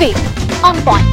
TV on point.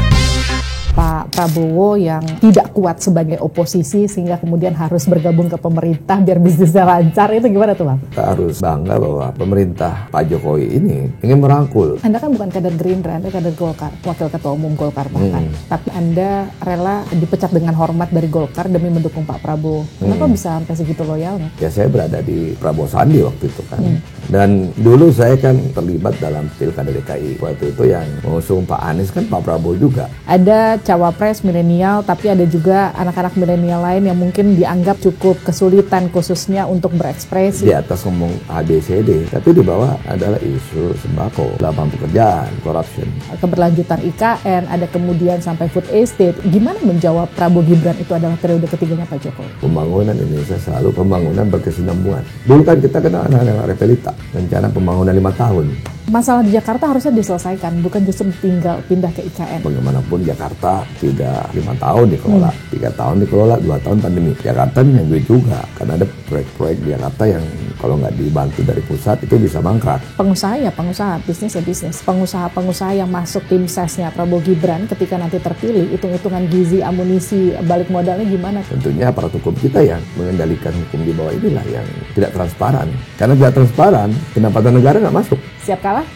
Pak Prabowo yang tidak kuat sebagai oposisi sehingga kemudian harus bergabung ke pemerintah biar bisnisnya lancar, itu gimana tuh Bang? Kita harus bangga bahwa pemerintah Pak Jokowi ini ingin merangkul. Anda kan bukan kader Gerindra, Anda kader Golkar, wakil ketua umum Golkar bahkan. Tapi Anda rela dipecat dengan hormat dari Golkar demi mendukung Pak Prabowo. Kenapa bisa sampai segitu loyalnya? Ya saya berada di Prabowo Sandi waktu itu kan. Dan dulu saya kan terlibat dalam Pilkada DKI. Waktu itu yang mengusung Pak Anies kan Pak Prabowo juga. Ada cawapres milenial, tapi ada juga anak-anak milenial lain yang mungkin dianggap cukup kesulitan khususnya untuk berekspresi. Di atas ngomong ABCD, tapi di bawah adalah isu sembako, lapangan pekerjaan, corruption. Keberlanjutan IKN, ada kemudian sampai food estate. Gimana menjawab Prabowo Gibran itu adalah periode ketiganya Pak Jokowi? Pembangunan Indonesia selalu pembangunan berkesinambungan. Dulu kan kita kenal anak-anak repelita, rencana pembangunan 5 tahun. Masalah di Jakarta harusnya diselesaikan, bukan justru pindah ke IKN. Bagaimanapun Jakarta tidak 5 tahun dikelola, 3 tahun dikelola, 2 tahun pandemi. Jakarta punya duit juga, karena ada proyek-proyek di Jakarta yang kalau nggak dibantu dari pusat itu bisa mangkrak. Pengusaha ya pengusaha, bisnis ya bisnis. Pengusaha-pengusaha yang masuk tim sesnya Prabowo Gibran ketika nanti terpilih, hitung-hitungan gizi, amunisi, balik modalnya gimana? Tentunya aparat hukum kita yang mengendalikan hukum di bawah inilah yang tidak transparan. Karena tidak transparan, pendapatan negara nggak masuk. Siap kalah?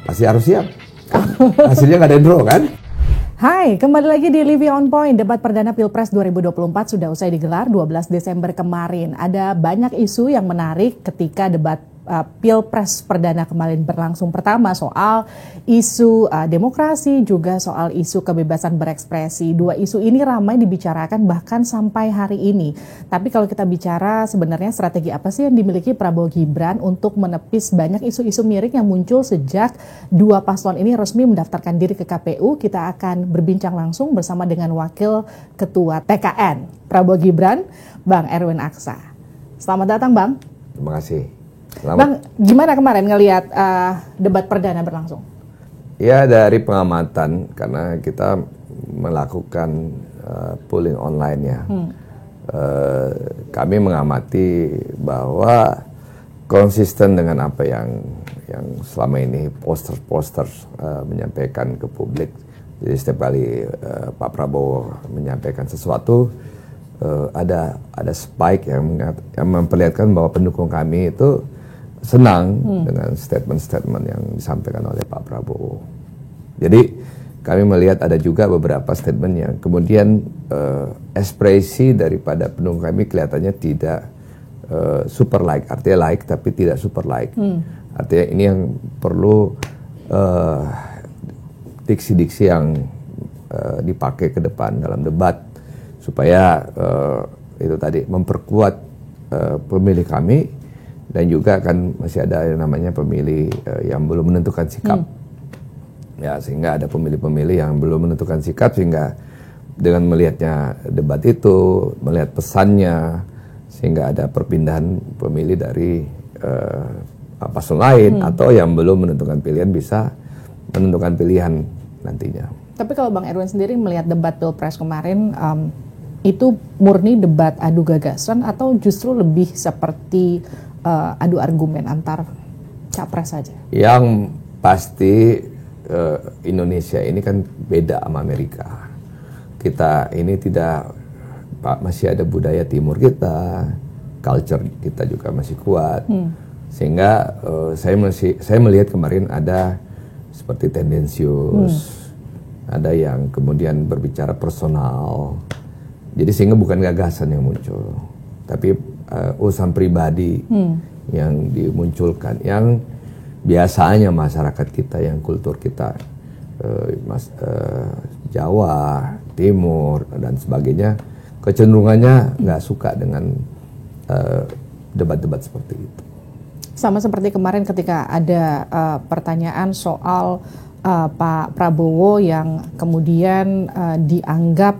Pasti harus siap. Hasilnya nggak ada draw kan? Hai, kembali lagi di Living on Point. Debat perdana Pilpres 2024 sudah usai digelar 12 Desember kemarin. Ada banyak isu yang menarik ketika debat Pilpres perdana kemarin berlangsung. Pertama soal isu demokrasi, juga soal isu kebebasan berekspresi. Dua isu ini ramai dibicarakan bahkan sampai hari ini. Tapi kalau kita bicara sebenarnya strategi apa sih yang dimiliki Prabowo Gibran untuk menepis banyak isu-isu miring yang muncul sejak dua paslon ini resmi mendaftarkan diri ke KPU. Kita akan berbincang langsung bersama dengan Wakil Ketua TKN Prabowo Gibran, Bang Erwin Aksa. Selamat datang Bang. Terima kasih. Selamat. Bang, gimana kemarin ngelihat debat perdana berlangsung? Ya dari pengamatan, karena kita melakukan polling online ya. Kami mengamati bahwa konsisten dengan apa yang selama ini poster-poster menyampaikan ke publik. Jadi setiap kali Pak Prabowo menyampaikan sesuatu, ada spike yang memperlihatkan bahwa pendukung kami itu senang dengan statement-statement yang disampaikan oleh Pak Prabowo. Jadi kami melihat ada juga beberapa statement yang kemudian ekspresi daripada pendukung kami kelihatannya tidak super like, artinya like tapi tidak super like. Artinya ini yang perlu diksi-diksi yang dipakai ke depan dalam debat supaya itu tadi memperkuat pemilih kami. Dan juga kan masih ada yang namanya pemilih yang belum menentukan sikap. Ya, sehingga ada pemilih-pemilih yang belum menentukan sikap, sehingga dengan melihatnya debat itu, melihat pesannya, sehingga ada perpindahan pemilih dari paslon lain atau yang belum menentukan pilihan bisa menentukan pilihan nantinya. Tapi kalau Bang Erwin sendiri melihat debat Pilpres kemarin, itu murni debat adu gagasan atau justru lebih seperti adu argumen antar capres saja? Yang pasti Indonesia ini kan beda sama Amerika. Kita ini masih ada budaya timur kita, culture kita juga masih kuat. Sehingga saya melihat kemarin ada seperti tendensius, ada yang kemudian berbicara personal. Jadi sehingga bukan gagasan yang muncul, tapi urusan pribadi yang dimunculkan, yang biasanya masyarakat kita, yang kultur kita Jawa, Timur dan sebagainya, kecenderungannya nggak suka dengan debat-debat seperti itu. Sama seperti kemarin ketika ada pertanyaan soal Pak Prabowo yang kemudian dianggap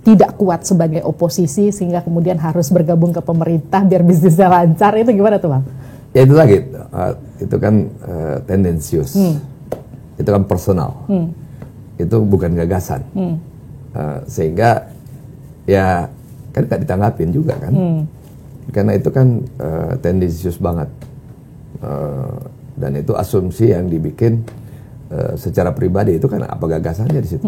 tidak kuat sebagai oposisi sehingga kemudian harus bergabung ke pemerintah biar bisnisnya lancar, itu gimana tuh Bang? Ya itu lagi, itu kan tendensius, itu kan personal, itu bukan gagasan, sehingga ya kan gak ditanggapin juga kan, karena itu kan tendensius banget, dan itu asumsi yang dibikin secara pribadi itu kan apa gagasannya di situ.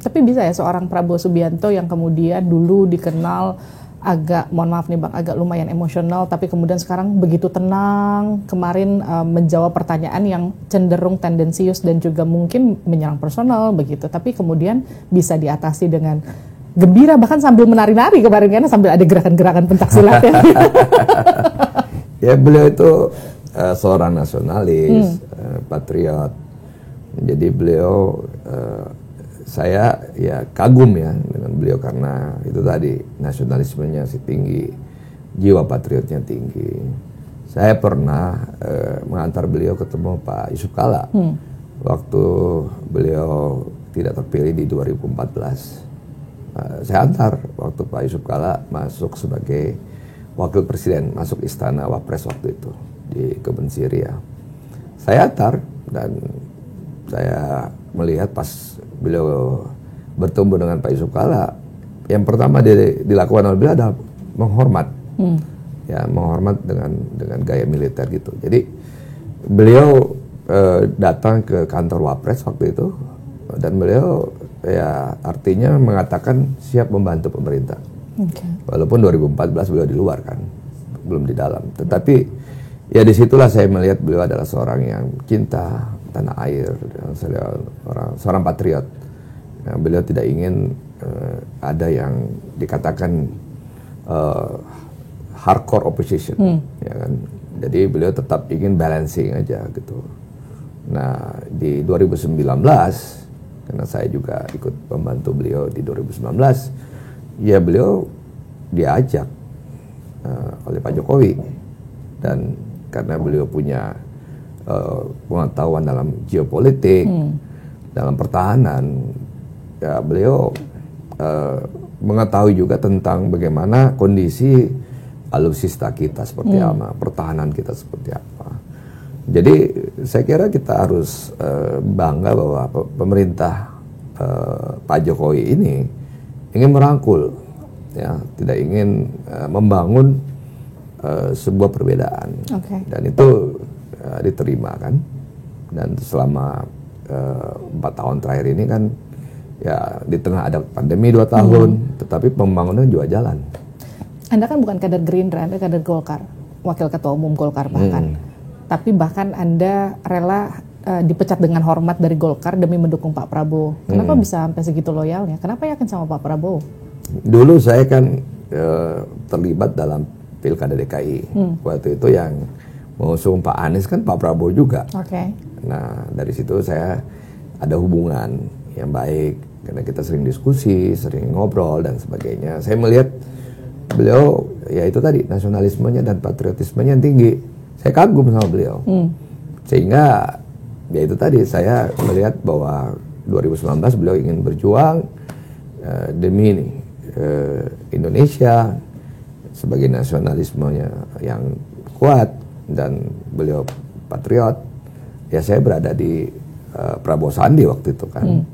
Tapi bisa ya seorang Prabowo Subianto yang kemudian dulu dikenal agak, mohon maaf nih Bang, agak lumayan emosional, tapi kemudian sekarang begitu tenang, kemarin menjawab pertanyaan yang cenderung tendensius dan juga mungkin menyerang personal begitu, tapi kemudian bisa diatasi dengan gembira, bahkan sambil menari-nari kemarin karena sambil ada gerakan-gerakan pencaksilat ya. Ya beliau itu seorang nasionalis, patriot. Jadi beliau, saya ya kagum ya dengan beliau karena itu tadi nasionalismenya tinggi, jiwa patriotnya tinggi. Saya pernah mengantar beliau ketemu Pak Yusuf Kalla waktu beliau tidak terpilih di 2014. Saya antar waktu Pak Yusuf Kalla masuk sebagai wakil presiden, masuk istana Wapres waktu itu di Kebun Syria. Saya antar dan saya melihat pas beliau bertemu dengan Pak Yusuf Kalla, yang pertama dilakukan oleh beliau adalah menghormat, ya menghormat dengan gaya militer gitu. Jadi beliau datang ke kantor Wapres waktu itu dan beliau ya artinya mengatakan siap membantu pemerintah. Walaupun 2014 beliau di luar kan, belum di dalam. Tetapi ya disitulah saya melihat beliau adalah seorang yang cinta tanah air, seorang patriot. Nah, beliau tidak ingin ada yang dikatakan hardcore opposition, ya kan. Jadi beliau tetap ingin balancing aja gitu. Nah di 2019, karena saya juga ikut membantu beliau di 2019, ya beliau diajak oleh Pak Jokowi, dan karena beliau punya pengetahuan dalam geopolitik, dalam pertahanan, ya beliau mengetahui juga tentang bagaimana kondisi alutsista kita seperti apa, pertahanan kita seperti apa. Jadi saya kira kita harus bangga bahwa pemerintah Pak Jokowi ini ingin merangkul, ya tidak ingin membangun sebuah perbedaan, dan itu diterima kan. Dan selama 4 tahun terakhir ini kan ya di tengah ada pandemi 2 tahun, tetapi pembangunan juga jalan. Anda kan bukan kader Gerindra, Anda kader Golkar, wakil ketua umum Golkar bahkan. Tapi bahkan Anda rela dipecat dengan hormat dari Golkar demi mendukung Pak Prabowo. Kenapa bisa sampai segitu loyalnya? Kenapa yakin sama Pak Prabowo? Dulu saya kan terlibat dalam Pilkada DKI. Waktu itu yang mengusung Pak Anies kan Pak Prabowo juga. Nah dari situ saya ada hubungan yang baik karena kita sering diskusi, sering ngobrol dan sebagainya. Saya melihat beliau ya itu tadi nasionalismenya dan patriotismenya yang tinggi. Saya kagum sama beliau. Sehingga ya itu tadi saya melihat bahwa 2019 beliau ingin berjuang demi Indonesia sebagai nasionalismenya yang kuat, dan beliau patriot. Ya saya berada di Prabowo Sandi waktu itu kan,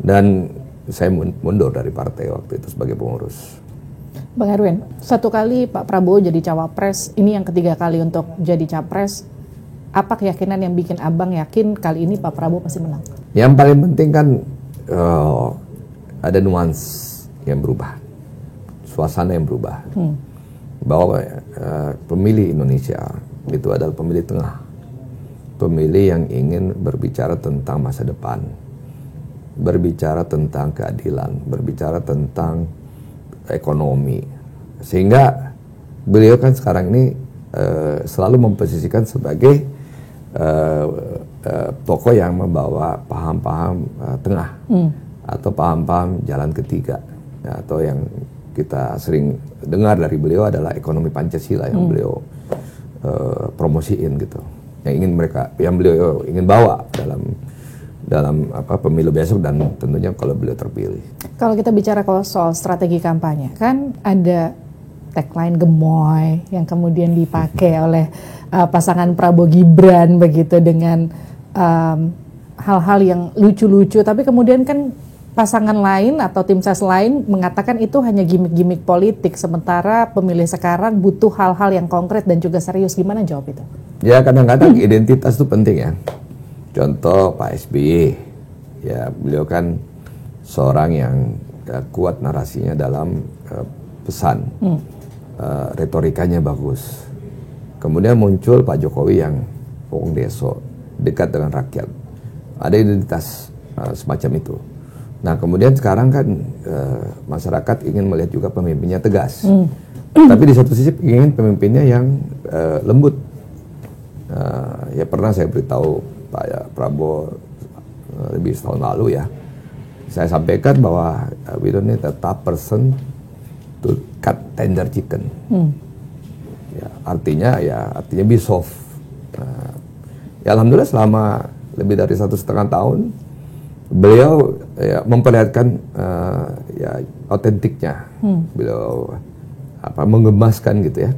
dan saya mundur dari partai waktu itu sebagai pengurus. Bang Erwin, 1 kali Pak Prabowo jadi cawapres, ini yang ketiga kali untuk jadi capres. Apa keyakinan yang bikin abang yakin kali ini Pak Prabowo pasti menang? Yang paling penting kan ada nuans yang berubah, suasana yang berubah. Bahwa pemilih Indonesia itu adalah pemilih tengah, pemilih yang ingin berbicara tentang masa depan, berbicara tentang keadilan, berbicara tentang ekonomi. Sehingga beliau kan sekarang ini selalu memposisikan sebagai tokoh yang membawa paham-paham tengah, atau paham-paham jalan ketiga, ya, atau yang kita sering dengar dari beliau adalah ekonomi Pancasila yang beliau promosiin gitu, yang beliau ingin bawa dalam pemilu besok dan tentunya kalau beliau terpilih. Kalau kita bicara soal strategi kampanye, kan ada tagline gemoy yang kemudian dipakai oleh pasangan Prabowo Gibran begitu, dengan hal-hal yang lucu-lucu, tapi kemudian kan pasangan lain atau tim ses lain mengatakan itu hanya gimmick-gimmick politik, sementara pemilih sekarang butuh hal-hal yang konkret dan juga serius. Gimana jawab itu? Ya kadang-kadang identitas itu penting ya. Contoh Pak SBY, ya beliau kan seorang yang kuat narasinya dalam pesan, retorikanya bagus. Kemudian muncul Pak Jokowi yang wong deso, dekat dengan rakyat, ada identitas semacam itu. Nah kemudian sekarang kan masyarakat ingin melihat juga pemimpinnya tegas, tapi di satu sisi ingin pemimpinnya yang lembut. Ya pernah saya beritahu Pak Prabowo lebih setahun lalu ya, saya sampaikan bahwa we don't need a tough person to cut tender chicken. Ya, artinya be soft. Ya alhamdulillah selama lebih dari 1,5 tahun beliau memperlihatkan ya otentiknya. Beliau menggemaskan gitu ya.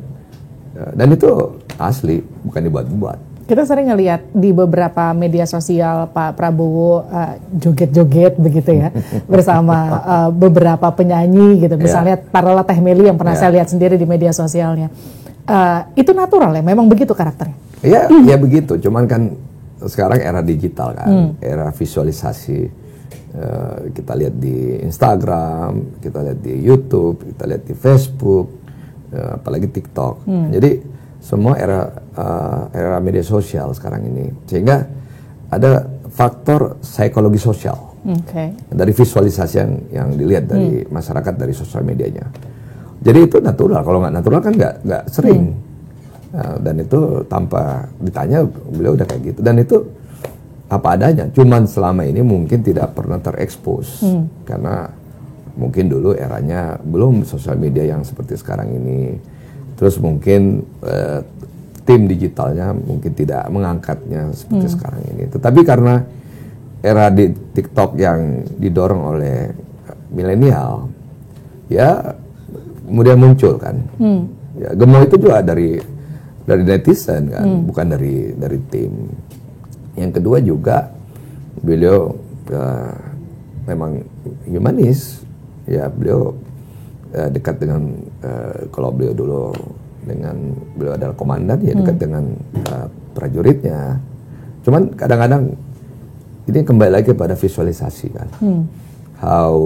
Dan itu asli, bukan dibuat-buat. Kita sering ngelihat di beberapa media sosial Pak Prabowo joget-joget begitu ya bersama beberapa penyanyi gitu. Misalnya Parola Teh Meli yang pernah saya lihat sendiri di media sosialnya. Itu natural ya, memang begitu karakternya. Iya, ya begitu. Cuman kan sekarang era digital kan, era visualisasi. Kita lihat di Instagram, kita lihat di YouTube, kita lihat di Facebook, apalagi TikTok. Jadi semua era media sosial sekarang ini, sehingga ada faktor psikologi sosial dari visualisasi yang dilihat dari masyarakat dari sosial medianya. Jadi itu natural. Kalau nggak natural kan nggak sering. Dan itu tanpa ditanya beliau udah kayak gitu. Dan itu apa adanya. Cuman selama ini mungkin tidak pernah terekspos karena mungkin dulu eranya belum sosial media yang seperti sekarang ini. Terus mungkin tim digitalnya mungkin tidak mengangkatnya seperti sekarang ini. Tetapi karena era di TikTok yang didorong oleh milenial, ya kemudian muncul kan. Ya, gemoy itu juga dari netizen kan, bukan dari tim. Yang kedua juga beliau memang humanis, ya beliau dekat dengan kalau beliau dulu beliau adalah komandan ya dekat dengan prajuritnya. Cuman kadang-kadang ini kembali lagi pada visualisasi kan. How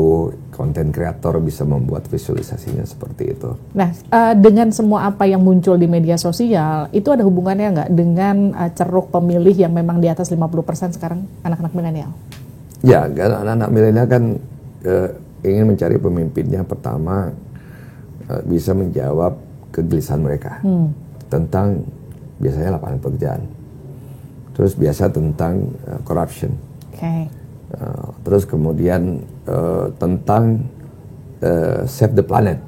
content creator bisa membuat visualisasinya seperti itu. Nah, dengan semua apa yang muncul di media sosial, itu ada hubungannya nggak dengan ceruk pemilih yang memang di atas 50% sekarang anak-anak milenial? Ya, karena anak-anak milenial kan ingin mencari pemimpinnya pertama bisa menjawab kegelisahan mereka tentang biasanya lapangan pekerjaan, terus biasa tentang corruption, terus kemudian tentang save the planet.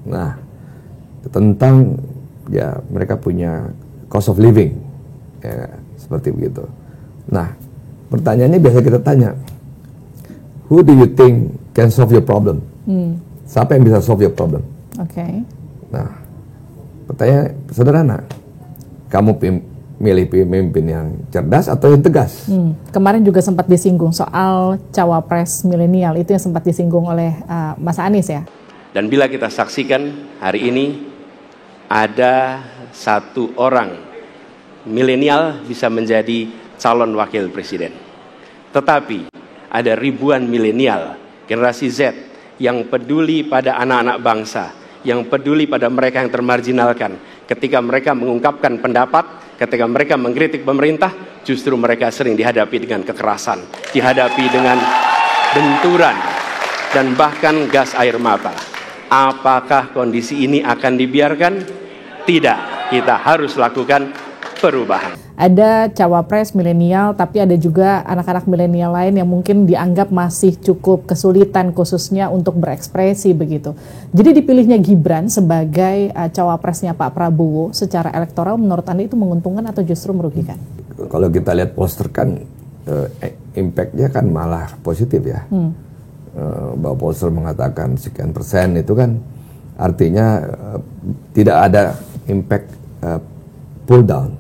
Nah, tentang ya mereka punya cost of living, ya, seperti begitu. Nah, pertanyaannya biasa kita tanya, who do you think can solve your problem? Siapa yang bisa solve your problem? Nah, pertanyaan sederhana, kamu milih pemimpin yang cerdas atau yang tegas? Kemarin juga sempat disinggung soal cawapres milenial, itu yang sempat disinggung oleh Mas Anies ya. Dan bila kita saksikan hari ini ada satu orang milenial bisa menjadi calon wakil presiden, tetapi ada ribuan milenial generasi Z yang peduli pada anak-anak bangsa, yang peduli pada mereka yang termarginalkan. Ketika mereka mengungkapkan pendapat, ketika mereka mengkritik pemerintah, justru mereka sering dihadapi dengan kekerasan, dihadapi dengan benturan, dan bahkan gas air mata. Apakah kondisi ini akan dibiarkan? Tidak, kita harus lakukan perubahan. Ada cawapres milenial, tapi ada juga anak-anak milenial lain yang mungkin dianggap masih cukup kesulitan khususnya untuk berekspresi begitu. Jadi dipilihnya Gibran sebagai cawapresnya Pak Prabowo secara elektoral, menurut Anda itu menguntungkan atau justru merugikan? Kalau kita lihat poster kan impact-nya kan malah positif ya. Bahwa poster mengatakan sekian persen itu kan artinya tidak ada impact pull down.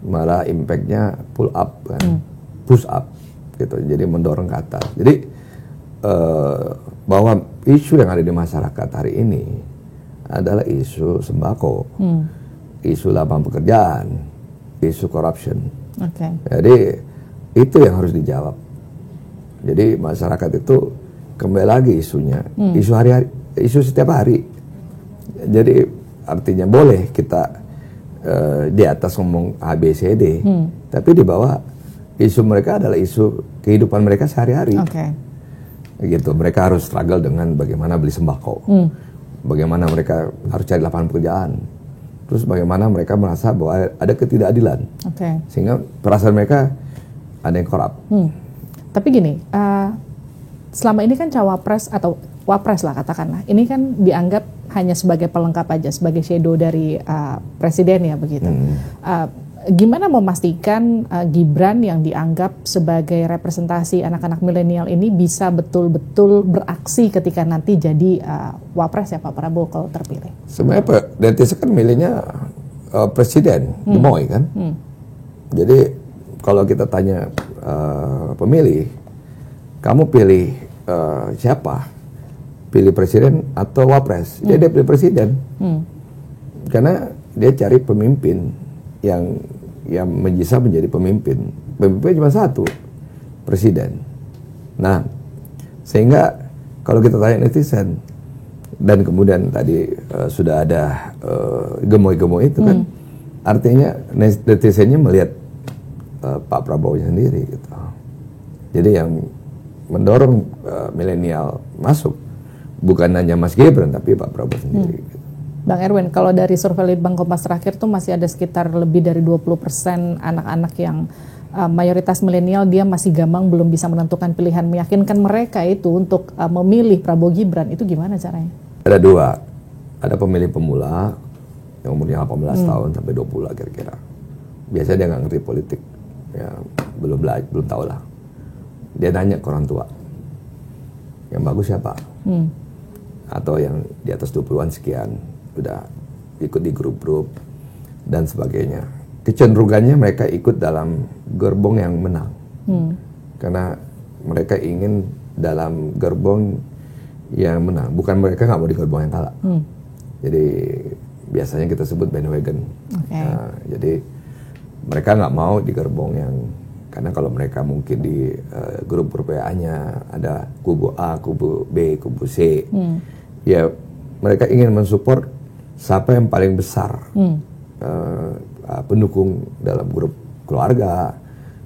Malah impactnya pull up kan, push up gitu, jadi mendorong ke atas. Jadi bahwa isu yang ada di masyarakat hari ini adalah isu sembako, isu lapangan pekerjaan, isu corruption. Jadi itu yang harus dijawab. Jadi masyarakat itu kembali lagi isunya, isu hari-hari, isu setiap hari. Jadi artinya boleh kita di atas ngomong ABCD, tapi di bawah isu mereka adalah isu kehidupan mereka sehari-hari. Gitu, mereka harus struggle dengan bagaimana beli sembako, bagaimana mereka harus cari lapangan pekerjaan, terus bagaimana mereka merasa bahwa ada ketidakadilan, sehingga perasaan mereka ada yang korup. Tapi gini, selama ini kan cawapres atau wapres lah katakanlah, ini kan dianggap hanya sebagai pelengkap aja, sebagai shadow dari presiden ya begitu. Gimana memastikan Gibran yang dianggap sebagai representasi anak-anak milenial ini bisa betul-betul beraksi ketika nanti jadi wapres ya Pak Prabowo kalau terpilih? Sebenarnya netizen kan milihnya presiden, gemoy kan. Jadi kalau kita tanya pemilih, kamu pilih siapa? Pilih presiden atau wapres? Dia pilih presiden, karena dia cari pemimpin yang bisa menjadi pemimpin. Pemimpin cuma satu, presiden. Nah, sehingga kalau kita tanya netizen, dan kemudian tadi sudah ada gemoy-gemoy itu kan, artinya netizennya melihat Pak Prabowo sendiri gitu. Jadi yang mendorong milenial masuk bukan hanya Mas Gibran tapi Pak Prabowo sendiri. Gitu. Bang Erwin, kalau dari survei Litbang Kompas terakhir tuh masih ada sekitar lebih dari 20% anak-anak yang mayoritas milenial dia masih gamang belum bisa menentukan pilihan, meyakinkan mereka itu untuk memilih Prabowo Gibran, itu gimana caranya? Ada dua, ada pemilih pemula yang umurnya 18 tahun sampai 20 lah kira-kira. Biasanya dia nggak ngerti politik, ya, belum tahu lah. Dia nanya ke orang tua, yang bagus siapa? Atau yang di atas 20-an sekian, udah ikut di grup-grup dan sebagainya. Kecenderungannya mereka ikut dalam gerbong yang menang, karena mereka ingin dalam gerbong yang menang, bukan mereka nggak mau di gerbong yang kalah. Jadi biasanya kita sebut bandwagon. Nah, jadi mereka nggak mau di gerbong yang, karena kalau mereka mungkin di grup WA-nya ada kubu A, kubu B, kubu C, ya mereka ingin mensupport siapa yang paling besar pendukung dalam grup keluarga,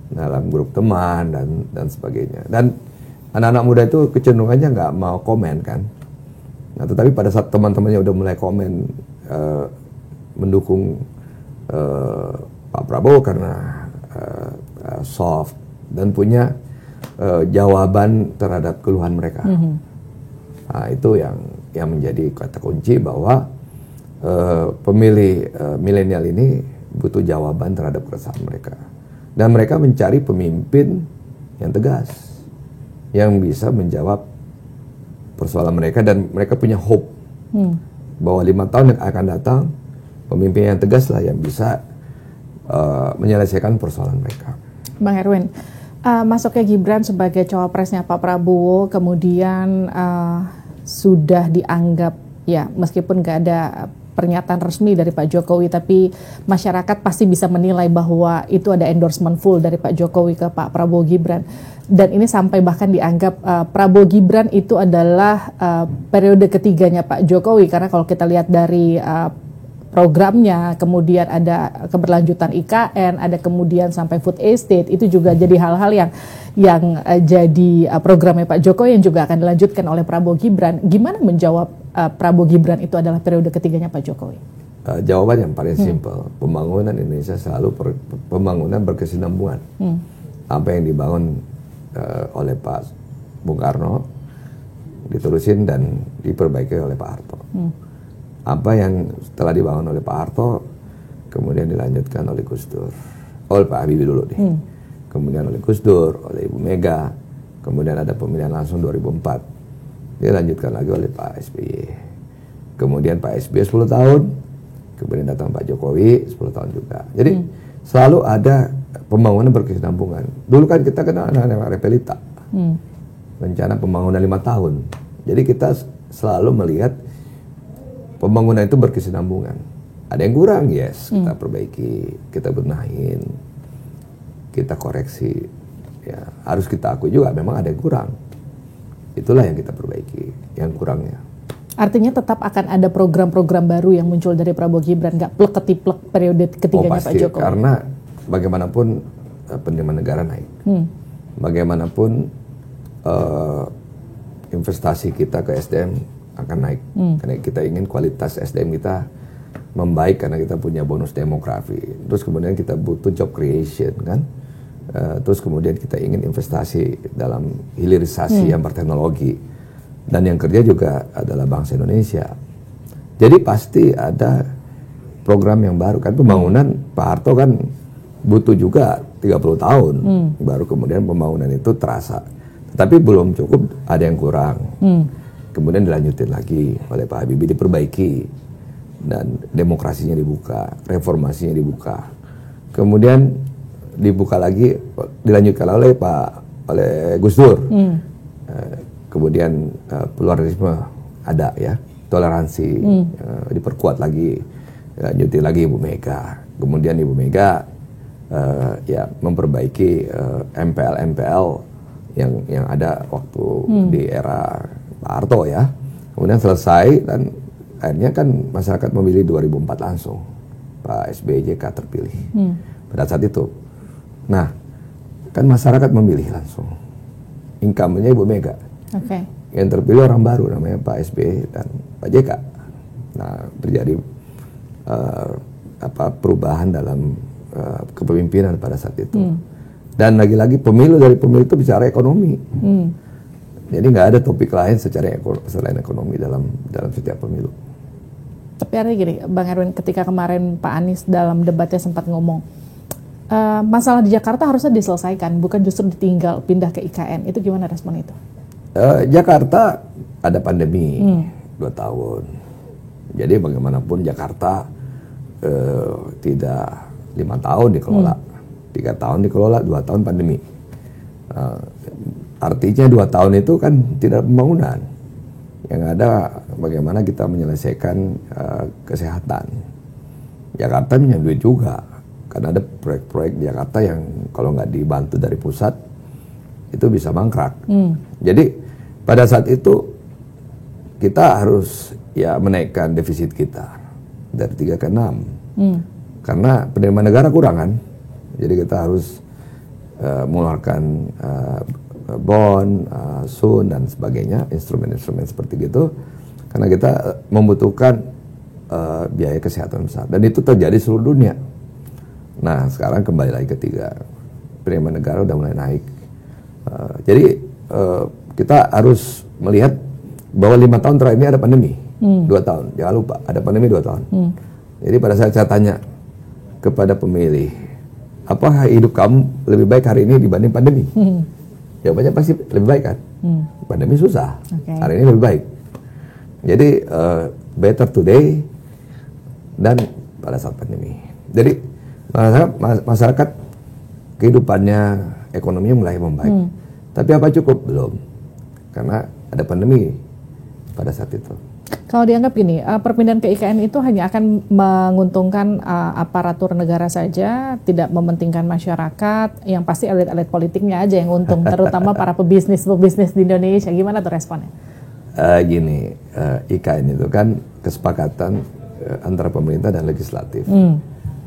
dalam grup teman dan sebagainya. Dan anak-anak muda itu kecenderungannya nggak mau komen kan. Nah, tetapi pada saat teman-temannya udah mulai komen mendukung Pak Prabowo karena soft dan punya jawaban terhadap keluhan mereka. Nah, itu yang menjadi kata kunci bahwa pemilih milenial ini butuh jawaban terhadap keresahan mereka. Dan mereka mencari pemimpin yang tegas, yang bisa menjawab persoalan mereka, dan mereka punya hope bahwa 5 tahun yang akan datang pemimpin yang tegas lah yang bisa menyelesaikan persoalan mereka. Bang Erwin, masuknya Gibran sebagai cawapresnya Pak Prabowo kemudian sudah dianggap, ya meskipun gak ada pernyataan resmi dari Pak Jokowi, tapi masyarakat pasti bisa menilai bahwa itu ada endorsement full dari Pak Jokowi ke Pak Prabowo Gibran. Dan ini sampai bahkan dianggap Prabowo Gibran itu adalah periode ketiganya Pak Jokowi, karena kalau kita lihat dari programnya, kemudian ada keberlanjutan IKN, ada kemudian sampai food estate, itu juga jadi hal-hal yang jadi programnya Pak Jokowi yang juga akan dilanjutkan oleh Prabowo Gibran. Gimana menjawab Prabowo Gibran itu adalah periode ketiganya Pak Jokowi? Jawaban yang paling simpel, pembangunan Indonesia selalu pembangunan berkesinambungan. Apa yang dibangun oleh Pak Bung Karno diterusin dan diperbaiki oleh Pak Harto. Apa yang telah dibangun oleh Pak Harto kemudian dilanjutkan oleh Gus Dur, oleh Pak Habibie dulu deh, kemudian oleh Gus Dur, oleh Ibu Mega, kemudian ada pemilihan langsung 2004, dilanjutkan lagi oleh Pak SBY, kemudian Pak SBY 10 tahun, kemudian datang Pak Jokowi 10 tahun juga. Jadi selalu ada pembangunan berkesinambungan. Dulu kan kita kenal anak-anak Repelita, rencana pembangunan 5 tahun. Jadi kita selalu melihat pembangunan itu berkesinambungan. Ada yang kurang, yes, kita perbaiki, kita benahin. kita koreksi. Ya, harus kita akui juga memang ada yang kurang. Itulah yang kita perbaiki, yang kurangnya. Artinya tetap akan ada program-program baru yang muncul dari Prabowo Gibran, nggak plek-ketiplek periode ketiganya pasti, Pak Jokowi? Karena bagaimanapun penerimaan negara naik. Bagaimanapun investasi kita ke SDM akan naik. Karena kita ingin kualitas SDM kita membaik karena kita punya bonus demografi. Terus kemudian kita butuh job creation kan. Terus kemudian kita ingin investasi dalam hilirisasi yang berteknologi. Dan yang kerja juga adalah bangsa Indonesia. Jadi pasti ada program yang baru. Kan pembangunan Pak Harto kan butuh juga 30 tahun. Baru kemudian pembangunan itu terasa. Tetapi belum cukup, ada yang kurang. Kemudian dilanjutin lagi oleh Pak Habibie, diperbaiki. Dan demokrasinya dibuka, reformasinya dibuka. Kemudian dibuka lagi, dilanjutkan oleh Gus Dur. Kemudian pluralisme ada ya, toleransi diperkuat lagi, lanjutin lagi Ibu Mega. Kemudian Ibu Mega ya memperbaiki MPL yang ada waktu di era Pak Harto ya. Kemudian selesai dan akhirnya kan masyarakat memilih 2004 langsung Pak SBY JK terpilih pada saat itu. Nah kan masyarakat memilih langsung, incumbent-nya Ibu Mega. Yang terpilih orang baru namanya Pak SBY dan Pak JK. Nah terjadi perubahan dalam kepemimpinan pada saat itu. Dan lagi-lagi pemilu dari pemilu itu bicara ekonomi. Jadi nggak ada topik lain selain ekonomi dalam setiap pemilu. Tapi artinya gini, Bang Erwin, ketika kemarin Pak Anies dalam debatnya sempat ngomong masalah di Jakarta harusnya diselesaikan, bukan justru ditinggal pindah ke IKN. Itu gimana respon itu? Jakarta ada pandemi 2 tahun. Jadi bagaimanapun Jakarta tidak 5 tahun dikelola, 3 tahun dikelola, 2 tahun pandemi. Artinya 2 tahun itu kan tidak pembangunan. Yang ada bagaimana kita menyelesaikan kesehatan. Jakarta punya duit juga, karena ada proyek-proyek di Jakarta yang kalau nggak dibantu dari pusat itu bisa mangkrak. Jadi pada saat itu kita harus ya menaikkan defisit kita dari 3 ke 6 karena penerimaan negara kurang kan. Jadi kita harus mengeluarkan bond, sun dan sebagainya, instrumen-instrumen seperti gitu karena kita membutuhkan biaya kesehatan besar dan itu terjadi seluruh dunia. Nah sekarang kembali lagi ke 3, penerimaan negara udah mulai naik. Jadi kita harus melihat bahwa 5 tahun terakhir ini ada pandemi, 2 tahun, jangan lupa ada pandemi 2 tahun. Jadi pada saat saya tanya kepada pemilih, apakah hidup kamu lebih baik hari ini dibanding pandemi? Jawabannya pasti lebih baik kan? Pandemi susah, hari ini lebih baik. Jadi better today dan pada saat pandemi. Jadi masyarakat kehidupannya, ekonominya mulai membaik. Tapi apa cukup? Belum. Karena ada pandemi pada saat itu. Kalau dianggap gini, perpindahan ke IKN itu hanya akan menguntungkan aparatur negara saja, tidak mementingkan masyarakat, yang pasti elit-elit politiknya aja yang untung, terutama para pebisnis di Indonesia. Gimana tuh responnya? IKN itu kan kesepakatan antara pemerintah dan legislatif.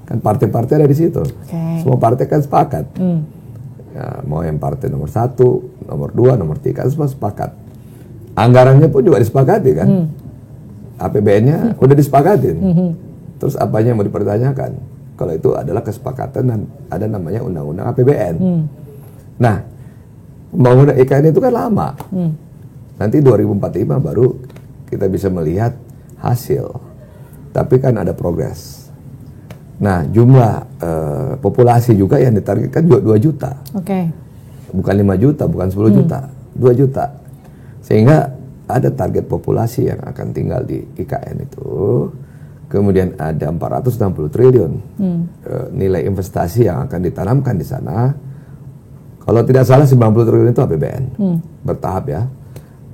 Kan partai-partai ada di situ. Semua partai kan sepakat. Ya, mau yang partai nomor 1, nomor 2, nomor 3 semua sepakat. Anggarannya pun juga disepakati kan. APBN-nya udah disepakatin. Terus apanya yang mau dipertanyakan? Kalau itu adalah kesepakatan dan ada namanya undang-undang APBN. Nah, pembangunan IKN itu kan lama. Nanti 2045 baru kita bisa melihat hasil. Tapi kan ada progres. Nah, jumlah populasi juga yang ditargetkan juga 2 juta. Bukan 5 juta, bukan 10 juta. 2 juta. Sehingga ada target populasi yang akan tinggal di IKN itu. Kemudian ada 460 triliun nilai investasi yang akan ditanamkan di sana. Kalau tidak salah 90 triliun itu APBN. Bertahap ya.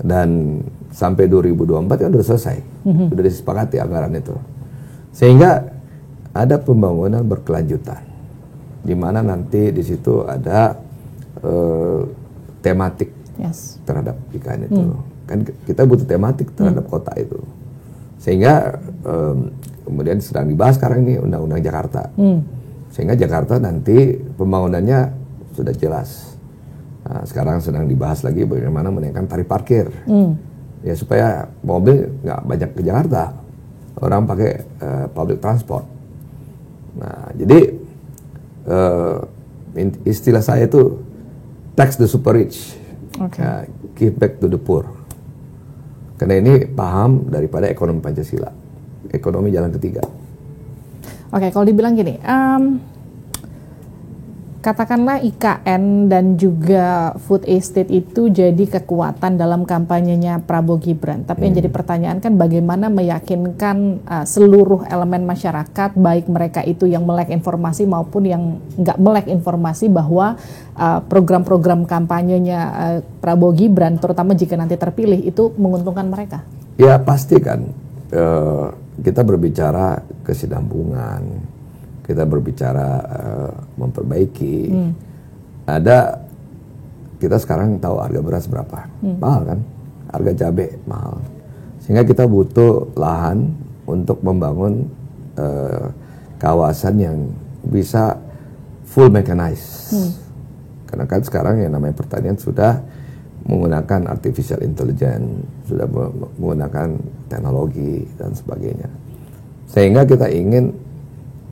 Dan sampai 2024 kan sudah selesai. Sudah disepakati anggaran itu. Sehingga ada pembangunan berkelanjutan. di mana nanti di situ ada tematik terhadap IKN itu. Kan kita butuh tematik terhadap kota itu. Sehingga kemudian sedang dibahas sekarang ini Undang-Undang Jakarta. Sehingga Jakarta nanti pembangunannya sudah jelas. Nah, sekarang sedang dibahas lagi bagaimana menaikkan tarif parkir. Ya supaya mobil nggak banyak ke Jakarta. Orang pakai public transport. Nah, jadi istilah saya itu tax the super rich, give back to the poor. Karena ini paham daripada ekonomi Pancasila, ekonomi jalan ketiga. Oke, kalau dibilang gini, katakanlah IKN dan juga food estate itu jadi kekuatan dalam kampanyenya Prabowo Gibran. Tapi yang jadi pertanyaan kan bagaimana meyakinkan seluruh elemen masyarakat, baik mereka itu yang melek informasi maupun yang nggak melek informasi, bahwa program-program kampanyenya Prabowo Gibran, terutama jika nanti terpilih, itu menguntungkan mereka. Ya pasti kan, kita berbicara kesinambungan. Kita berbicara memperbaiki. Ada, kita sekarang tahu harga beras berapa, mahal kan, harga cabai mahal. Sehingga kita butuh lahan untuk membangun kawasan yang bisa full mechanized. Karena kan sekarang yang namanya pertanian sudah menggunakan artificial intelligence, sudah menggunakan teknologi dan sebagainya. Sehingga kita ingin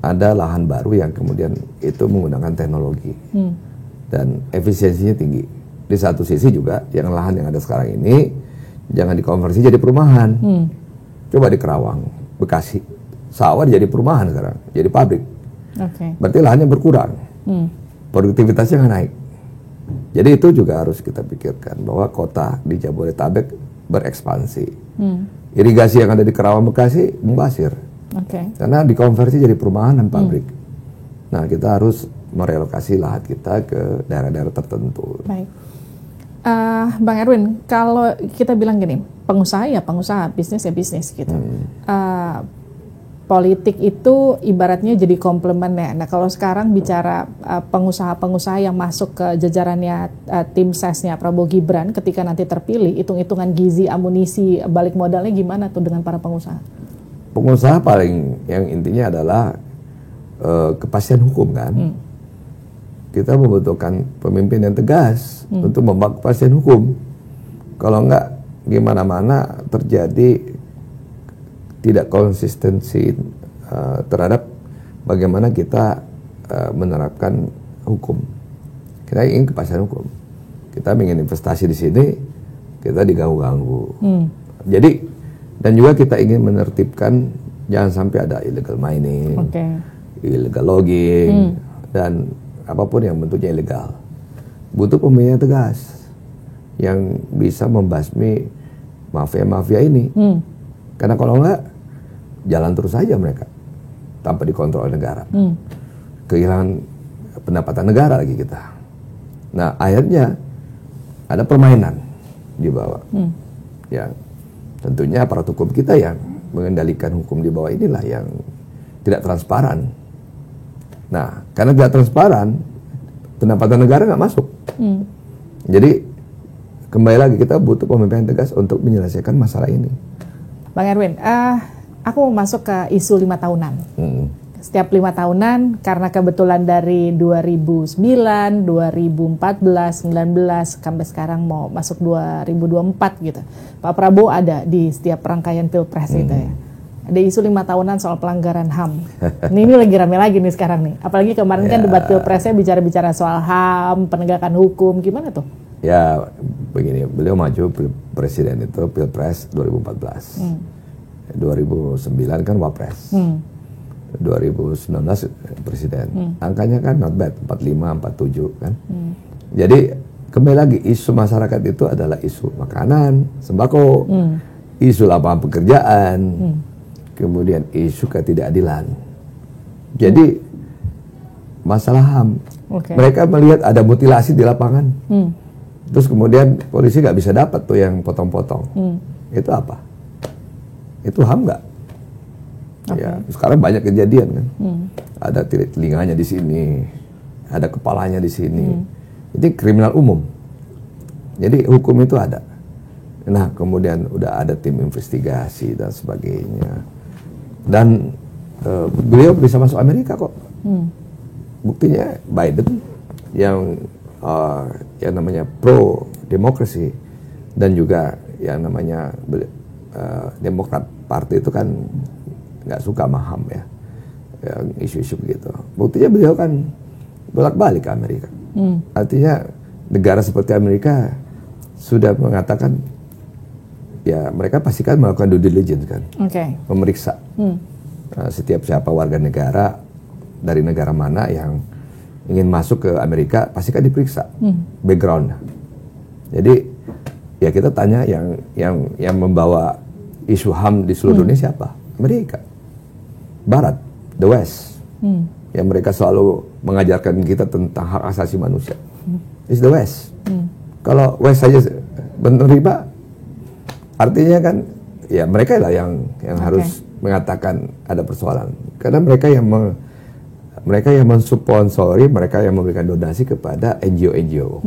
ada lahan baru yang kemudian itu menggunakan teknologi dan efisiensinya tinggi. Di satu sisi juga yang lahan yang ada sekarang ini jangan dikonversi jadi perumahan. Coba di Kerawang, Bekasi, sawah jadi perumahan sekarang, jadi pabrik. Berarti lahannya berkurang, produktivitasnya nggak naik. Jadi itu juga harus kita pikirkan bahwa kota di Jabodetabek berekspansi. Irigasi yang ada di Kerawang, Bekasi membasir. Karena dikonversi jadi perumahan dan pabrik. Nah, kita harus merelokasi lahan kita ke daerah-daerah tertentu. Baik. Bang Erwin, kalau kita bilang gini, pengusaha ya pengusaha, bisnis ya bisnis gitu. Politik itu ibaratnya jadi komplement ya. Nah, kalau sekarang bicara pengusaha-pengusaha yang masuk ke jajarannya tim sesnya Prabowo Gibran ketika nanti terpilih, hitung-hitungan gizi, amunisi, balik modalnya gimana tuh dengan para pengusaha? Pengusaha paling yang intinya adalah kepastian hukum kan. Kita membutuhkan pemimpin yang tegas untuk membawa kepastian hukum. Kalau enggak, gimana-mana terjadi tidak konsistensi terhadap bagaimana kita menerapkan hukum. Kita ingin kepastian hukum. Kita ingin investasi di sini, kita diganggu-ganggu. Jadi dan juga kita ingin menertibkan jangan sampai ada illegal mining, illegal logging, dan apapun yang bentuknya ilegal. Butuh pemimpin yang tegas yang bisa membasmi mafia-mafia ini. Karena kalau enggak, jalan terus saja mereka tanpa dikontrol oleh negara. Kehilangan pendapatan negara lagi kita. Nah, akhirnya ada permainan di bawah. Ya. Tentunya aparat hukum kita yang mengendalikan hukum di bawah inilah yang tidak transparan. Nah, karena tidak transparan, pendapatan negara nggak masuk. Jadi, kembali lagi kita butuh pemimpin yang tegas untuk menyelesaikan masalah ini. Bang Erwin, aku mau masuk ke isu 5 tahunan. Setiap 5 tahunan, karena kebetulan dari 2009, 2014, 19, sampai sekarang mau masuk 2024 gitu. Pak Prabowo ada di setiap rangkaian Pilpres gitu ya. Ada isu 5 tahunan soal pelanggaran HAM. Ini lagi rame lagi nih sekarang nih. Apalagi kemarin kan debat Pilpresnya bicara-bicara soal HAM, penegakan hukum, gimana tuh? Ya, begini, beliau maju presiden itu Pilpres 2014. 2009 kan Wapres. 2019 presiden. Angkanya kan not bad, 45, 47 kan. Jadi kembali lagi isu masyarakat itu adalah isu makanan, sembako, isu lapangan pekerjaan, kemudian isu ketidakadilan. Jadi masalah HAM. Mereka melihat ada mutilasi di lapangan. Terus kemudian polisi nggak bisa dapat tuh yang potong-potong. Itu apa? Itu HAM nggak? Ya, sekarang banyak kejadian kan. Ada telinganya di sini, ada kepalanya di sini. Ini kriminal umum. Jadi hukum itu ada. Nah, kemudian udah ada tim investigasi dan sebagainya. Dan beliau bisa masuk Amerika kok. Buktinya Biden yang namanya pro demokrasi dan juga yang namanya Demokrat Party itu kan nggak suka sama HAM ya, isu-isu begitu. Buktinya beliau kan bolak-balik ke Amerika. Artinya negara seperti Amerika sudah mengatakan ya mereka pasti kan melakukan due diligence kan, memeriksa setiap siapa warga negara dari negara mana yang ingin masuk ke Amerika pasti kan diperiksa background. Jadi ya kita tanya yang membawa isu HAM di seluruh dunia siapa? Amerika, Barat, the West. Yang mereka selalu mengajarkan kita tentang hak asasi manusia. It's the West. Kalau West saja menerima, artinya kan ya mereka lah yang harus mengatakan ada persoalan. Karena mereka yang mensponsori, mereka yang memberikan donasi kepada NGO-NGO.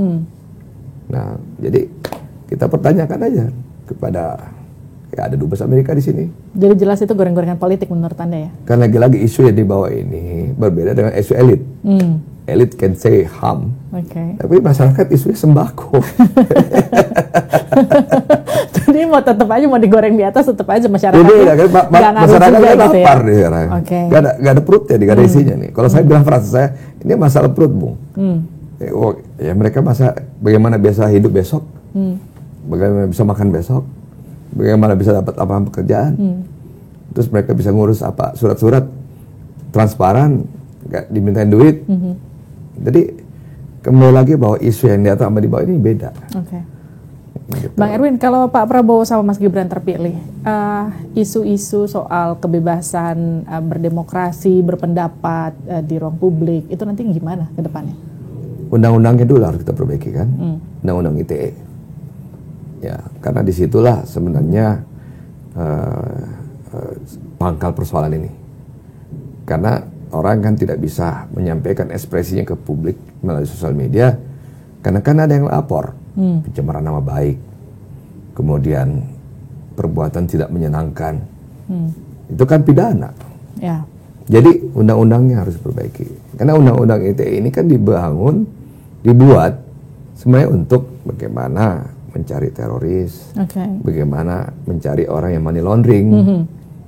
Nah, jadi kita pertanyakan aja kepada ya ada dubes Amerika di sini. Jadi jelas itu goreng-gorengan politik menurut Anda ya? Kan lagi-lagi isu yang dibawa ini berbeda dengan isu elit. Elit can say HAM, tapi masyarakat isunya sembako. Jadi mau tetap aja mau digoreng di atas, tetap aja masyarakat. Jadi ya, kan, masyarakatnya lapar gitu ya. Gak ada perutnya, gak ada isinya nih. Kalau saya bilang frasa saya, ini masalah perut, Bung. Ya mereka bagaimana biasa hidup besok, bagaimana bisa makan besok, bagaimana bisa dapat lapangan pekerjaan, terus mereka bisa ngurus apa surat-surat transparan, gak dimintain duit. Jadi kembali lagi bahwa isu yang di atas sama di bawah ini beda. Gitu. Bang Erwin, kalau Pak Prabowo sama Mas Gibran terpilih, isu-isu soal kebebasan berdemokrasi, berpendapat di ruang publik, itu nanti gimana ke depannya? Undang-undangnya dulu harus kita perbaiki kan, undang-undang ITE. Ya, karena disitulah sebenarnya pangkal persoalan ini. Karena orang kan tidak bisa menyampaikan ekspresinya ke publik melalui sosial media, karena kan ada yang lapor, pencemaran nama baik, kemudian perbuatan tidak menyenangkan, itu kan pidana. Jadi undang-undangnya harus diperbaiki. Karena undang-undang ITE ini kan dibuat sebenarnya untuk bagaimana mencari teroris, bagaimana mencari orang yang money laundering,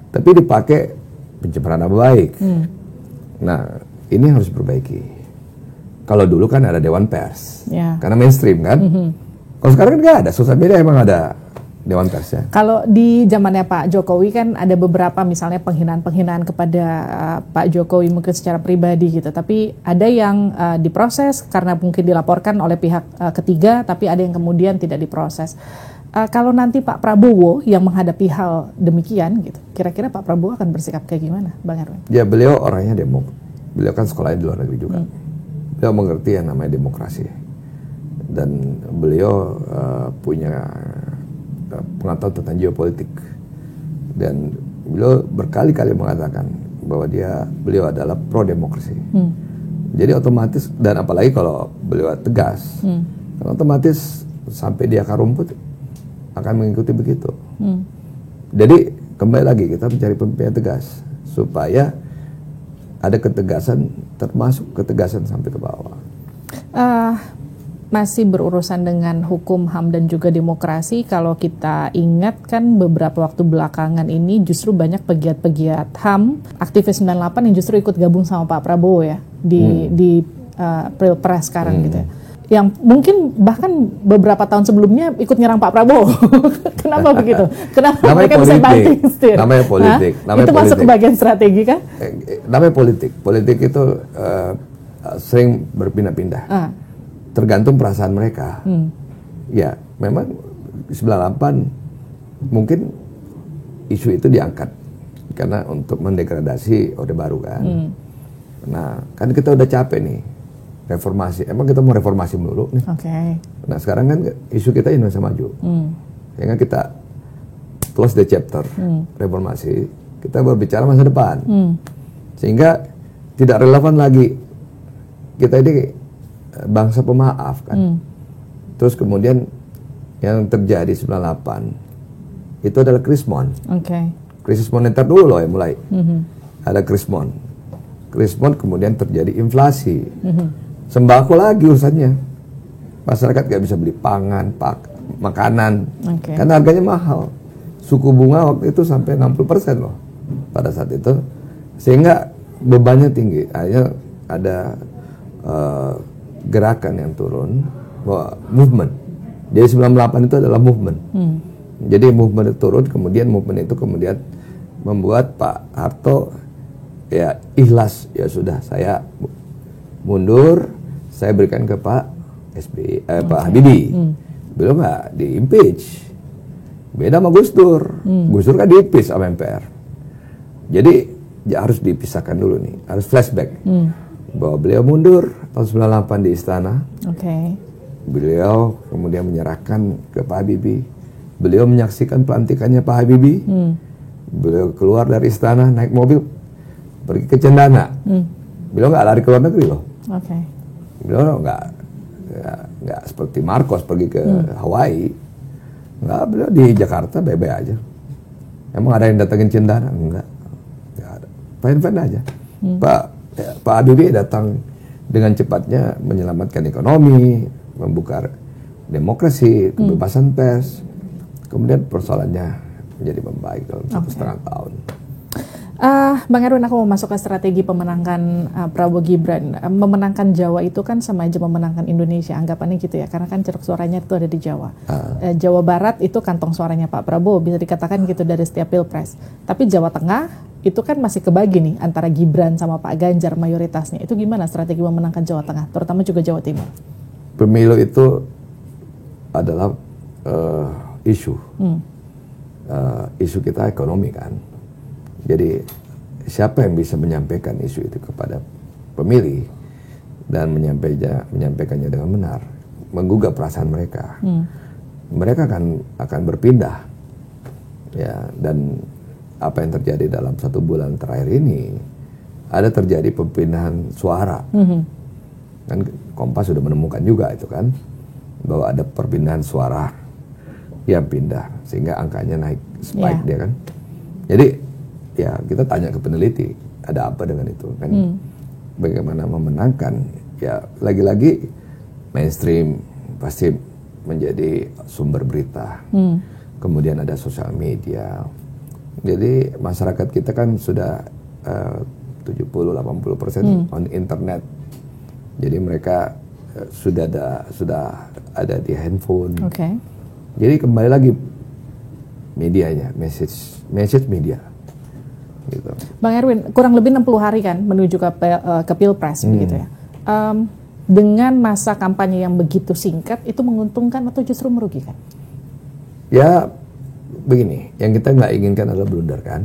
tapi dipakai pencemaran nama baik. Nah, ini harus diperbaiki. Kalau dulu kan ada Dewan Pers, karena mainstream kan. Kalau sekarang kan nggak ada, sosial media emang ada Dewan Persnya. Kalau di zamannya Pak Jokowi kan ada beberapa misalnya penghinaan-penghinaan kepada Pak Jokowi mungkin secara pribadi gitu. Tapi ada yang diproses karena mungkin dilaporkan oleh pihak ketiga, tapi ada yang kemudian tidak diproses. Kalau nanti Pak Prabowo yang menghadapi hal demikian gitu, kira-kira Pak Prabowo akan bersikap kayak gimana, Bang Erwin? Ya beliau orangnya beliau kan sekolahnya di luar negeri juga. Beliau mengerti yang namanya demokrasi. Dan beliau punya pengetahuan tentang geopolitik. Dan beliau berkali-kali mengatakan bahwa beliau adalah pro demokrasi. Jadi otomatis, dan apalagi kalau beliau tegas, otomatis sampai di akar rumput akan mengikuti begitu. Jadi kembali lagi kita mencari pemimpin tegas supaya ada ketegasan, termasuk ketegasan sampai ke bawah. Masih berurusan dengan hukum HAM dan juga demokrasi, kalau kita ingat kan beberapa waktu belakangan ini justru banyak pegiat-pegiat HAM, aktivis 98 yang justru ikut gabung sama Pak Prabowo ya di Pilpres sekarang gitu ya. Yang mungkin bahkan beberapa tahun sebelumnya ikut nyerang Pak Prabowo. Kenapa begitu? Kenapa namanya mereka politik. bisa banting setir? Namanya politik. Namanya itu politik. masuk ke bagian strategi kan? Namanya politik. Politik itu sering berpindah-pindah. Tergantung perasaan mereka. Ya, memang 98 mungkin isu itu diangkat karena untuk mendegradasi Orde Baru kan. Nah, kan kita udah capek nih. Reformasi, emang kita mau reformasi dulu nih. Nah sekarang kan isu kita Indonesia Maju, sehingga kita close the chapter reformasi, kita berbicara masa depan, sehingga tidak relevan lagi kita ini bangsa pemaaf kan. Terus kemudian yang terjadi 98 itu adalah krismon. Krisis moneter dulu loh yang mulai. Ada krismon. Krismon kemudian terjadi inflasi. Sembako lagi urusannya. Masyarakat gak bisa beli pangan, makanan. Karena harganya mahal. Suku bunga waktu itu sampai 60% loh pada saat itu. Sehingga bebannya tinggi. Akhirnya ada gerakan yang turun, movement. Jadi 98 itu adalah movement. Jadi movement itu turun, kemudian movement itu kemudian membuat Pak Harto ya ikhlas, ya sudah saya mundur, saya berikan ke Pak SBY, Pak Habibie. Beliau nggak di-impeach. Beda sama Gus Dur. Gus Dur kan di-impeach sama MPR. Jadi ya harus dipisahkan dulu nih, harus flashback. Bahwa beliau mundur tahun 98 di istana. Beliau kemudian menyerahkan ke Pak Habibie. Beliau menyaksikan pelantikannya Pak Habibie. Beliau keluar dari istana naik mobil pergi ke Cendana. Beliau nggak lari ke luar negeri loh. Beliau nggak seperti Marcos pergi ke Hawaii. Nggak, beliau di Jakarta bebe aja. Emang ada yang datangin Cendana? Enggak. Nggak ada. Fine-fine aja. Pak Habibie datang dengan cepatnya menyelamatkan ekonomi, membuka demokrasi, kebebasan pers. Kemudian persoalannya menjadi membaik dalam 1,5 tahun. Bang Erwin, aku mau masuk ke strategi pemenangan Prabowo Gibran. Memenangkan Jawa itu kan sama aja memenangkan Indonesia, anggapannya gitu ya, karena kan ceruk suaranya itu ada di Jawa. Jawa Barat itu kantong suaranya Pak Prabowo, bisa dikatakan gitu dari setiap pilpres. Tapi Jawa Tengah itu kan masih kebagi nih antara Gibran sama Pak Ganjar mayoritasnya. Itu gimana strategi memenangkan Jawa Tengah, terutama juga Jawa Timur? Pemilu itu adalah isu. Isu kita ekonomi kan. Jadi siapa yang bisa menyampaikan isu itu kepada pemilih dan menyampaikannya dengan benar, menggugah perasaan mereka, mereka akan berpindah, ya. Dan apa yang terjadi dalam 1 bulan terakhir ini, ada terjadi perpindahan suara. Kan Kompas sudah menemukan juga itu kan, bahwa ada perpindahan suara yang pindah sehingga angkanya naik spike dia kan. Jadi ya kita tanya ke peneliti, ada apa dengan itu kan? Bagaimana memenangkan? Ya lagi-lagi mainstream pasti menjadi sumber berita. Kemudian ada sosial media. Jadi masyarakat kita kan sudah 70-80% on internet. Jadi mereka sudah ada di handphone. Jadi kembali lagi medianya, message media. Gitu. Bang Erwin, kurang lebih 60 hari kan menuju ke Pilpres begitu ya. Dengan masa kampanye yang begitu singkat, itu menguntungkan atau justru merugikan? Ya begini, yang kita nggak inginkan adalah blunder kan.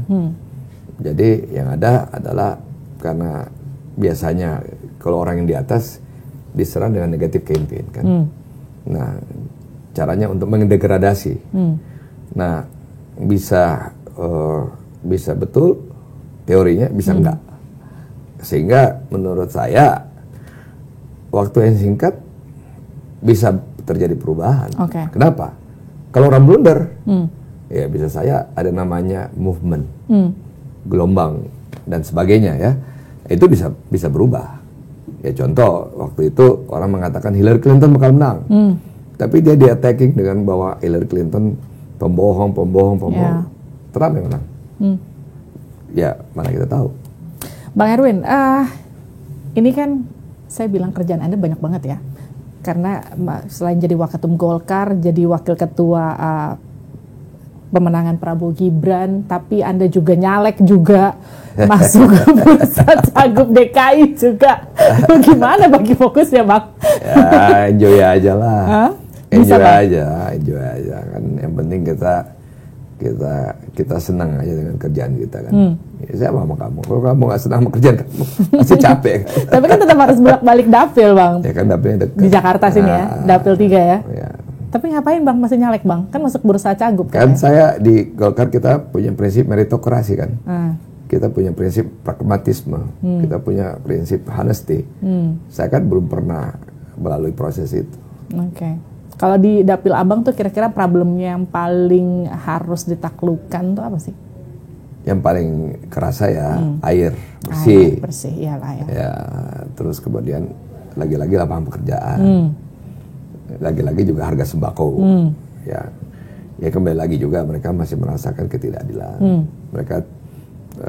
Jadi yang ada adalah karena biasanya kalau orang yang di atas diserang dengan negatif campaign kan. Nah caranya untuk mendegradasi. Nah bisa betul teorinya, bisa enggak. Sehingga menurut saya waktu yang singkat bisa terjadi perubahan. Kenapa? Kalau orang blunder, ya bisa saya ada namanya movement, gelombang dan sebagainya ya. Itu bisa berubah. Ya contoh waktu itu orang mengatakan Hillary Clinton bakal menang. Tapi dia di-attacking dengan bahwa Hillary Clinton pembohong. Trump yang menang. Ya, mana kita tahu. Bang Erwin, ini kan saya bilang kerjaan Anda banyak banget ya. Karena selain jadi Waketum Golkar, jadi Wakil Ketua pemenangan Prabowo Gibran, tapi Anda juga nyalek juga, masuk ke bursa cagup DKI juga. Gimana bagi fokusnya, Bang? Ya, enjoy aja lah. Enjoy aja. Kan yang penting kita senang aja dengan kerjaan kita kan. Ya, saya sama kamu. Kalau kamu nggak senang sama kerjaan kamu, pasti capek kan. Tapi kan tetap harus bolak-balik dapil, Bang. Ya kan dapilnya dekat. Di Jakarta sini ya, dapil 3 ya. Tapi ngapain Bang masih nyalek Bang? Kan masuk bursa cagup kan. Saya di Golkar kita punya prinsip meritokrasi kan. kita punya prinsip pragmatisme, kita punya prinsip honesty. Saya kan belum pernah melalui proses itu. Oke. Kalau di Dapil Abang tuh kira-kira problemnya yang paling harus ditaklukkan tuh apa sih? Yang paling kerasa ya air bersih. Air bersih, iyalah ya. Ya, terus kemudian lagi-lagi lapangan pekerjaan. Lagi-lagi juga harga sembako. Ya kembali lagi juga mereka masih merasakan ketidakadilan. Mereka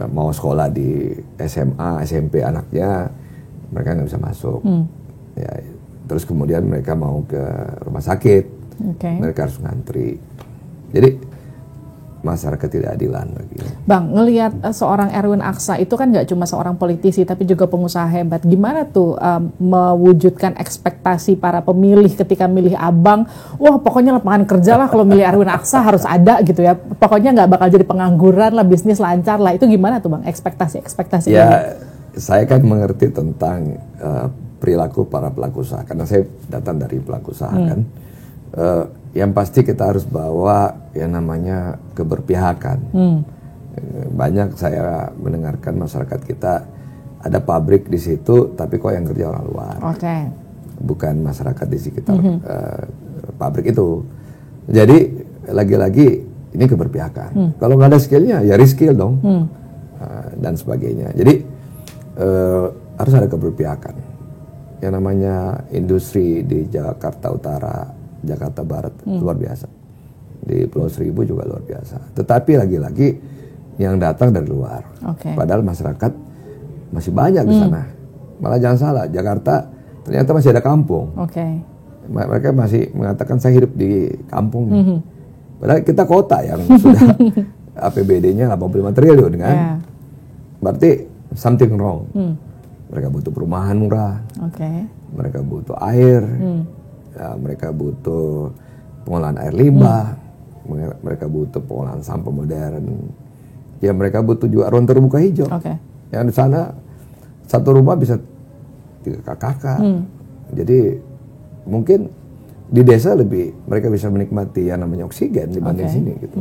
mau sekolah di SMA, SMP anaknya, mereka nggak bisa masuk. Ya, terus kemudian mereka mau ke rumah sakit, mereka harus ngantri. Jadi masyarakat ketidakadilan lagi. Bang, ngelihat seorang Erwin Aksa itu kan nggak cuma seorang politisi tapi juga pengusaha hebat. Gimana tuh mewujudkan ekspektasi para pemilih ketika milih Abang? Wah, pokoknya lapangan kerja lah kalau milih Erwin Aksa harus ada gitu ya. Pokoknya nggak bakal jadi pengangguran lah, bisnis lancar lah. Itu gimana tuh Bang, ekspektasi ya, ini? Saya kan mengerti tentang perilaku para pelaku usaha karena saya datang dari pelaku usaha kan. Yang pasti kita harus bawa yang namanya keberpihakan. Banyak saya mendengarkan masyarakat kita ada pabrik di situ, tapi kok yang kerja orang luar. Bukan masyarakat di sekitar pabrik itu. Jadi lagi-lagi ini keberpihakan. Kalau nggak ada skillnya ya reskill dong, dan sebagainya. Jadi harus ada keberpihakan. Yang namanya industri di Jakarta Utara, Jakarta Barat luar biasa, di Pulau Seribu juga luar biasa. Tetapi lagi-lagi yang datang dari luar, padahal masyarakat masih banyak di sana. Malah jangan salah, Jakarta ternyata masih ada kampung. Mereka masih mengatakan saya hidup di kampung. Padahal kita kota yang sudah APBD-nya 85 triliun kan, berarti something wrong. Mereka butuh perumahan murah, mereka butuh air. Ya, mereka butuh pengolahan air limbah, mereka butuh pengolahan sampah modern. Ya mereka butuh juga ruang terbuka hijau. Yang di sana satu rumah bisa 3 kakak. Jadi mungkin di desa mereka bisa menikmati yang namanya oksigen dibanding sini gitu.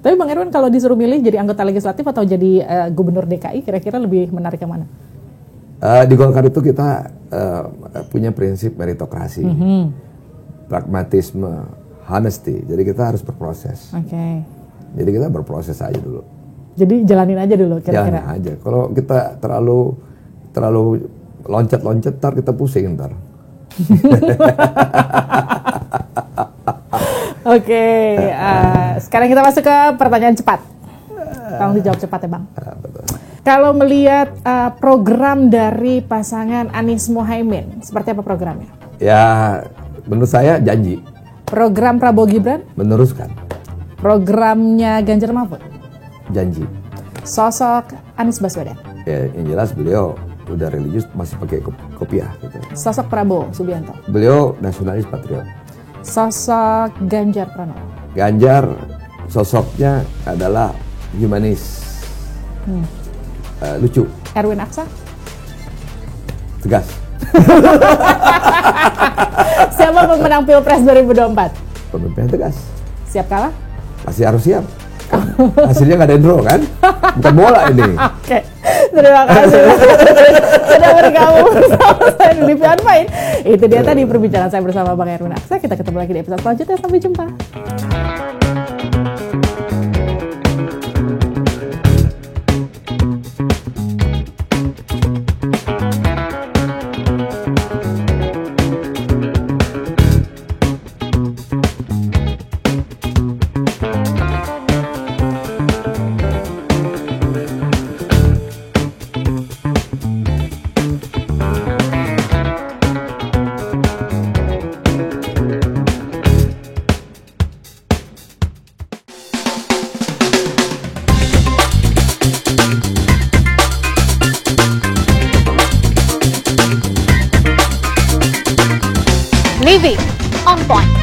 Tapi Bang Erwin kalau disuruh milih jadi anggota legislatif atau jadi gubernur DKI, kira-kira lebih menarik yang mana? Di Golkar itu kita punya prinsip meritokrasi, pragmatisme, honesty. Jadi kita harus berproses. Jadi kita berproses aja dulu. Jadi jalanin aja dulu kira-kira. Jalanin aja. Kalau kita terlalu loncat-loncat, ntar kita pusing ntar. Sekarang kita masuk ke pertanyaan cepat. Tolong dijawab cepat ya Bang. Betul. Kalau melihat program dari pasangan Anies Mohaimin, seperti apa programnya? Ya, menurut saya janji. Program Prabowo Gibran? Meneruskan. Programnya Ganjar Mahfud? Janji. Sosok Anies Baswedan? Ya, yang jelas beliau udah religius, masih pakai kopiah gitu. Sosok Prabowo Subianto? Beliau nasionalis patriot. Sosok Ganjar Pranowo? Ganjar sosoknya adalah humanis. Lucu. Erwin Aksa? Tegas. Siapa pemenang Pilpres 2024? Pemimpin tegas. Siap kalah? Pasti harus siap. Hasilnya nggak ada draw kan? Bukan bola ini. Terima kasih sudah bergabung bersama saya di Livi On Point. Itu dia tadi perbincangan saya bersama Bang Erwin Aksa. Kita ketemu lagi di episode selanjutnya. Sampai jumpa. Livi On Point.